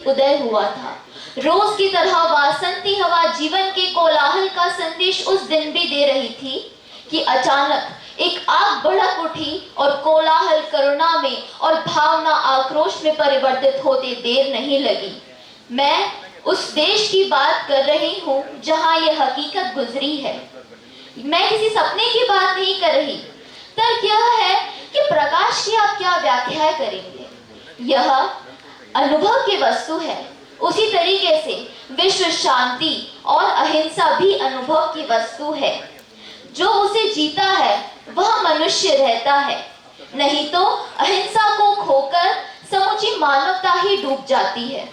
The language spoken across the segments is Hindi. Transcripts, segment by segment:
उदय हुआ था। रोज की तरह वासंती हवा जीवन के कोलाहल का संदेश उस दिन भी दे रही थी कि अचानक एक आग भड़क उठी और कोलाहल करुणा में और भावना आक्रोश में परिवर्तित होते देर नहीं लगी। मैं उस देश की बात कर रही हूँ जहाँ यह हकीकत गुजरी है। मैं किसी सपने की बात नहीं कर रही। तर्क यह है कि प्रकाश की आप क्या व्याख्या करेंगे। यह अनुभव की वस्तु है। उसी तरीके से विश्व शांति और अहिंसा भी अनुभव की वस्तु है। जो उसे जीता है वह मनुष्य रहता है, नहीं तो अहिंसा को खोकर समूची मानवता ही डूब जाती है।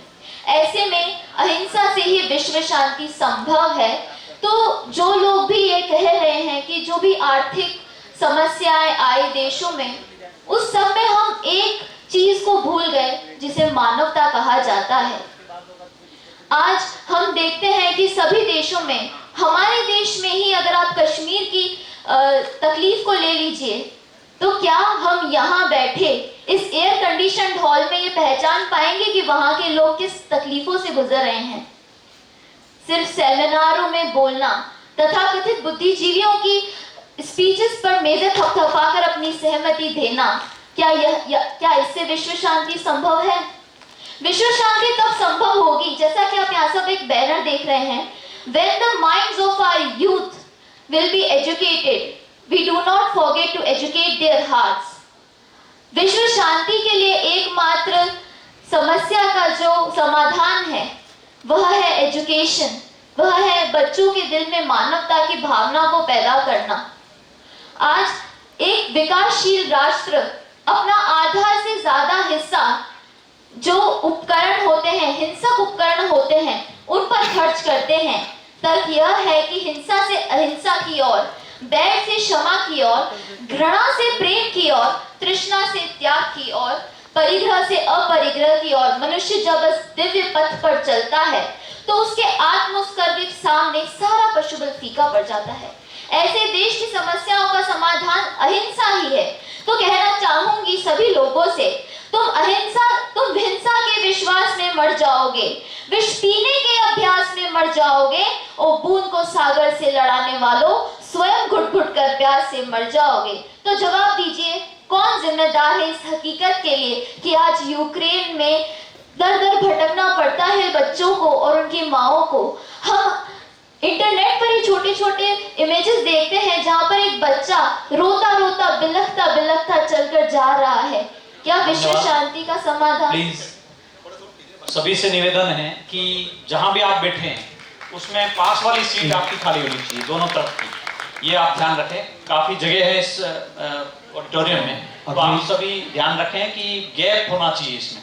ऐसे में अहिंसा से ही विश्व शांति संभव है। तो जो लोग भी ये कह रहे हैं कि जो भी आर्थिक समस्याएं आई देशों में, उस सब में हम एक चीज को भूल गए जिसे मानवता कहा जाता है। आज हम देखते हैं कि सभी देशों में, हमारे देश में ही अगर आप कश्मीर की तकलीफ को ले लीजिए, तो क्या हम यहाँ बैठे इस एयर कंडीशनड हॉल में ये पहचान पाएंगे कि वहां के लोग किस तकलीफों से गुजर रहे हैं। सिर्फ सेमिनारों में बोलना, तथाकथित बुद्धिजीवियों की स्पीचेस पर मेजें थपथपाकर अपनी सहमति देना, क्या इससे विश्व शांति संभव है? विश्व शांति तब संभव होगी, जैसा कि आप यहाँ सब एक बैनर देख रहे हैं, when the minds of our youth will be educated, we do not forget to educate their hearts. विश्व शांति के लिए एकमात्र समस्या का जो समाधान है वह है एजुकेशन, वह है बच्चों के दिल में मानवता की भावना को पैदा करना। आज एक विकासशील राष्ट्र अपना आधा से ज्यादा हिस्सा जो उपकरण होते हैं, हिंसक उपकरण होते हैं, उन पर खर्च करते हैं। तर्क यह है कि हिंसा से अहिंसा की ओर, बैर से क्षमा की ओर, घृणा से प्रेम की ओर, तृष्णा से त्याग की ओर, परिग्रह से अपरिग्रह की ओर मनुष्य जब इस दिव्य पथ पर चलता है तो उसके आत्मोत्कर्ष के सामने सारा पशुबल फीका पड़ जाता है। ऐसे देश की समस्याओं का समाधान अहिंसा ही है। तो कहना चाहूंगी सभी लोगों से, तुम हिंसा के विश्वास में मर जाओगे, विष पीने के अभ्यास में मर जाओगे, और बूंद को सागर से लड़ाने वालों स्वयं घुट घुट कर प्यास से मर जाओगे। तो जवाब दीजिए, कौन जिम्मेदार है इस हकीकत के लिए कि आज यूक्रेन में दर दर भटकना पड़ता है बच्चों को और उनकी माओं को। हम इंटरनेट पर ही छोटे छोटे इमेजेस देखते हैं जहां पर एक बच्चा रोता रोता बिलखता बिलखता चलकर जा रहा है। क्या विश्व शांति का समाधान? प्लीज सभी से निवेदन है कि जहां भी आप बैठे हैं उसमें पास वाली सीट आपकी खाली होनी चाहिए, दोनों तरफ की। ये आप ध्यान रखें, काफी जगह है इस ऑडिटोरियम में, तो आप सभी ध्यान रखें कि गैप होना चाहिए इसमें।